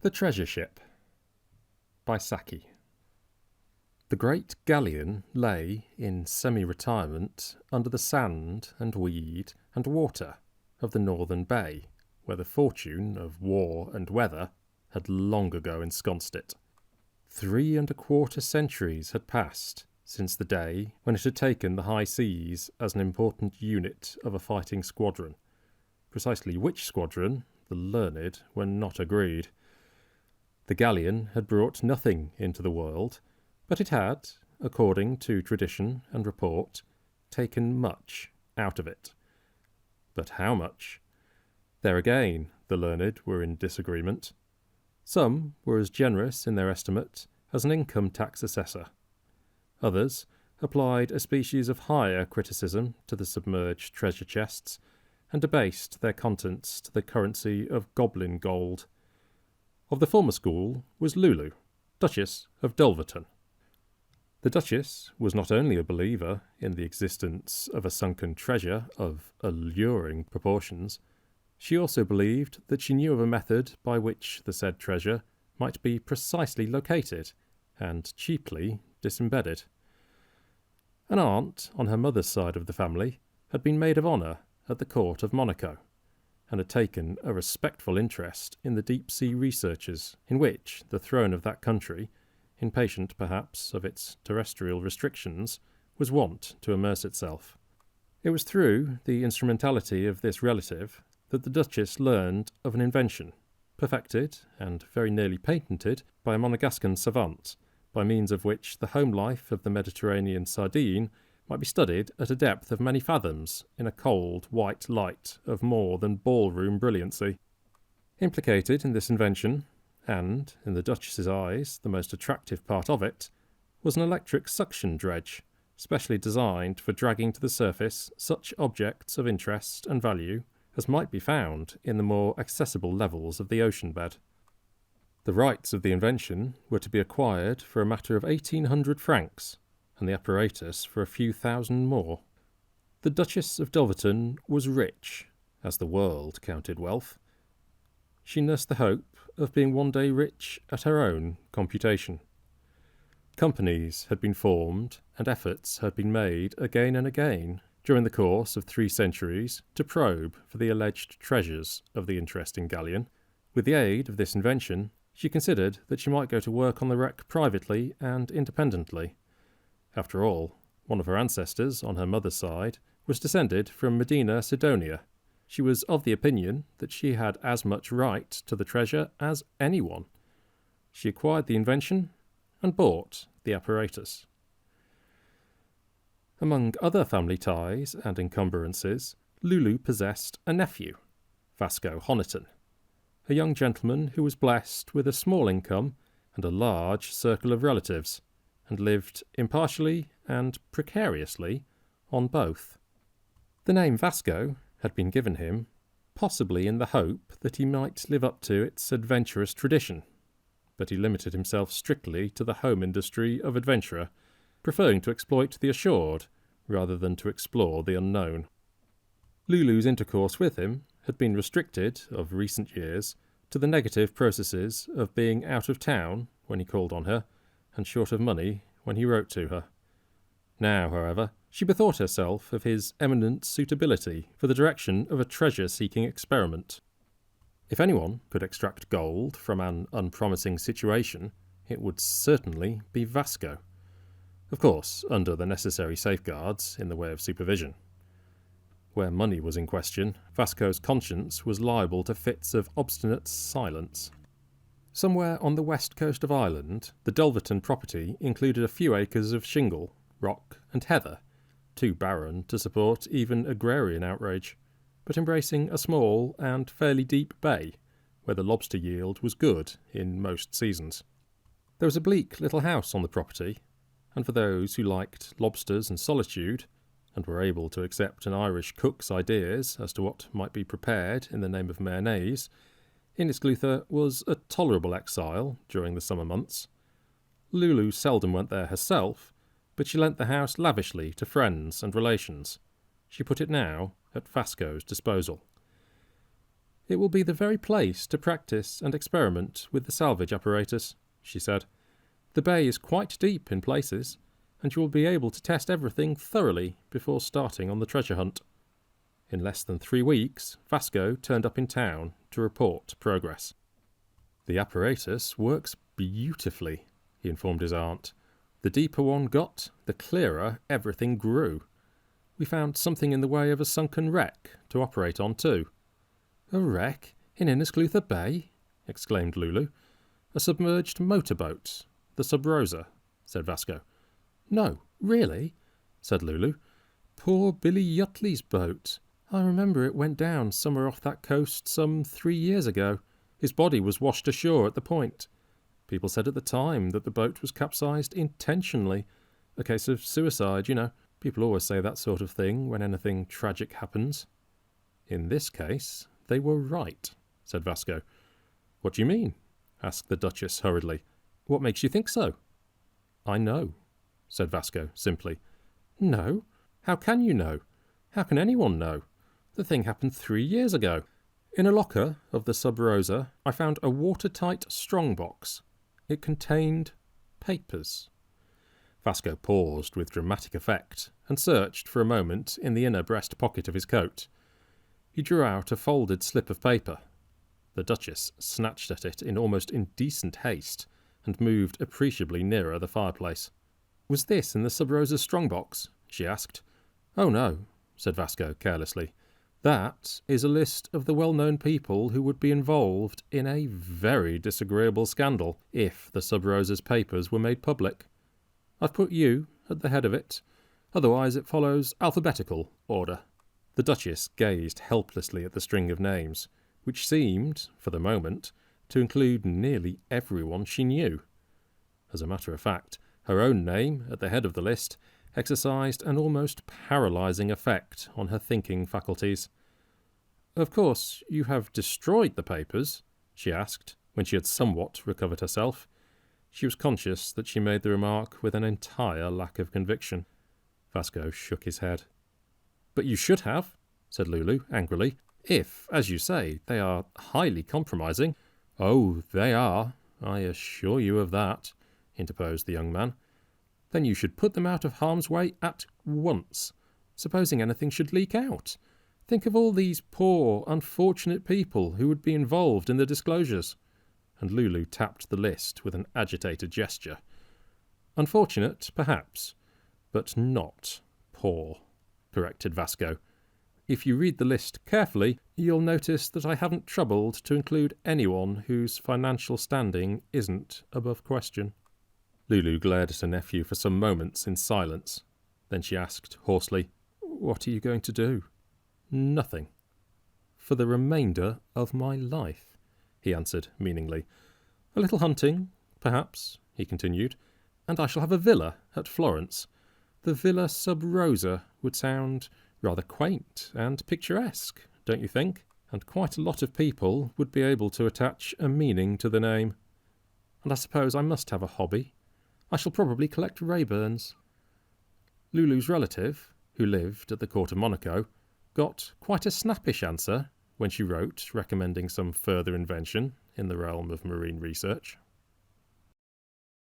The Treasure Ship by Saki. The great galleon lay in semi-retirement under the sand and weed and water of the northern bay, where the fortune of war and weather had long ago ensconced it. 3¼ centuries had passed since the day when it had taken the high seas as an important unit of a fighting squadron. Precisely which squadron, the learned were not agreed. The galleon had brought nothing into the world, but it had, according to tradition and report, taken much out of it. But how much? There again the learned were in disagreement. Some were as generous in their estimate as an income tax assessor. Others applied a species of higher criticism to the submerged treasure chests and debased their contents to the currency of goblin gold. Of the former school was Lulu, Duchess of Dulverton. The Duchess was not only a believer in the existence of a sunken treasure of alluring proportions, she also believed that she knew of a method by which the said treasure might be precisely located and cheaply disembedded. An aunt on her mother's side of the family had been maid of honour at the court of Monaco, and had taken a respectful interest in the deep-sea researches in which the throne of that country, impatient perhaps of its terrestrial restrictions, was wont to immerse itself. It was through the instrumentality of this relative that the Duchess learned of an invention, perfected and very nearly patented by a Monegascan savant, by means of which the home life of the Mediterranean sardine might be studied at a depth of many fathoms in a cold white light of more than ballroom brilliancy. Implicated in this invention, and, in the Duchess's eyes, the most attractive part of it, was an electric suction dredge, specially designed for dragging to the surface such objects of interest and value as might be found in the more accessible levels of the ocean bed. The rights of the invention were to be acquired for a matter of 1,800 francs, and the apparatus for a few thousand more. The Duchess of Dulverton was rich, as the world counted wealth. She nursed the hope of being one day rich at her own computation. Companies had been formed, and efforts had been made again and again during the course of 3 centuries to probe for the alleged treasures of the interesting galleon. With the aid of this invention, she considered that she might go to work on the wreck privately and independently. After all, one of her ancestors on her mother's side was descended from Medina Sidonia. She was of the opinion that she had as much right to the treasure as anyone. She acquired the invention and bought the apparatus. Among other family ties and encumbrances, Lulu possessed a nephew, Vasco Honiton, a young gentleman who was blessed with a small income and a large circle of relatives, and lived impartially and precariously on both. The name Vasco had been given him, possibly in the hope that he might live up to its adventurous tradition, but he limited himself strictly to the home industry of adventurer, preferring to exploit the assured rather than to explore the unknown. Lulu's intercourse with him had been restricted, of recent years, to the negative processes of being out of town when he called on her, and short of money when he wrote to her. Now, however, she bethought herself of his eminent suitability for the direction of a treasure-seeking experiment. If anyone could extract gold from an unpromising situation, it would certainly be Vasco. Of course, under the necessary safeguards in the way of supervision. Where money was in question, Vasco's conscience was liable to fits of obstinate silence. Somewhere on the west coast of Ireland, the Dulverton property included a few acres of shingle, rock, and heather, too barren to support even agrarian outrage, but embracing a small and fairly deep bay, where the lobster yield was good in most seasons. There was a bleak little house on the property, and for those who liked lobsters and solitude, and were able to accept an Irish cook's ideas as to what might be prepared in the name of mayonnaise, Innisgluther was a tolerable exile during the summer months. Lulu seldom went there herself, but she lent the house lavishly to friends and relations. She put it now at Vasco's disposal. "It will be the very place to practice and experiment with the salvage apparatus," she said. "The bay is quite deep in places, and you will be able to test everything thoroughly before starting on the treasure hunt." In less than 3 weeks, Vasco turned up in town to report progress. "The apparatus works beautifully," he informed his aunt. "The deeper one got, the clearer everything grew. We found something in the way of a sunken wreck to operate on too." "A wreck in Innisgluther Bay?" exclaimed Lulu. "A submerged motorboat, the Sub Rosa," said Vasco. "No, really?" said Lulu. "Poor Billy Yutley's boat. I remember it went down somewhere off that coast some 3 years ago. His body was washed ashore at the point. People said at the time that the boat was capsized intentionally. A case of suicide, you know. People always say that sort of thing when anything tragic happens." "In this case, they were right," said Vasco. "What do you mean?" asked the Duchess hurriedly. "What makes you think so?" "I know," said Vasco simply. "No? How can you know? How can anyone know? The thing happened 3 years ago. In a locker of the Sub Rosa, I found a watertight strongbox. It contained papers." Vasco paused with dramatic effect and searched for a moment in the inner breast pocket of his coat. He drew out a folded slip of paper. The Duchess snatched at it in almost indecent haste and moved appreciably nearer the fireplace. "Was this in the Sub Rosa's strongbox?" she asked. "Oh no," said Vasco carelessly. "That is a list of the well-known people who would be involved in a very disagreeable scandal if the Sub Rosa's papers were made public. I've put you at the head of it. Otherwise it follows alphabetical order." The Duchess gazed helplessly at the string of names, which seemed, for the moment, to include nearly everyone she knew. As a matter of fact, her own name at the head of the list exercised an almost paralysing effect on her thinking faculties. "Of course, you have destroyed the papers?" she asked, when she had somewhat recovered herself. She was conscious that she made the remark with an entire lack of conviction. Vasco shook his head. "But you should have," said Lulu angrily. "If, as you say, they are highly compromising." "Oh, they are, I assure you of that," interposed the young man. "Then you should put them out of harm's way at once. Supposing anything should leak out. Think of all these poor, unfortunate people who would be involved in the disclosures." And Lulu tapped the list with an agitated gesture. "Unfortunate, perhaps, but not poor," corrected Vasco. "If you read the list carefully, you'll notice that I haven't troubled to include anyone whose financial standing isn't above question." Lulu glared at her nephew for some moments in silence. Then she asked hoarsely, "What are you going to do?" "Nothing. For the remainder of my life," he answered meaningly. "A little hunting, perhaps," he continued, "and I shall have a villa at Florence. The Villa Sub Rosa would sound rather quaint and picturesque, don't you think? And quite a lot of people would be able to attach a meaning to the name. And I suppose I must have a hobby. I shall probably collect Rayburns." Lulu's relative, who lived at the court of Monaco, got quite a snappish answer when she wrote recommending some further invention in the realm of marine research.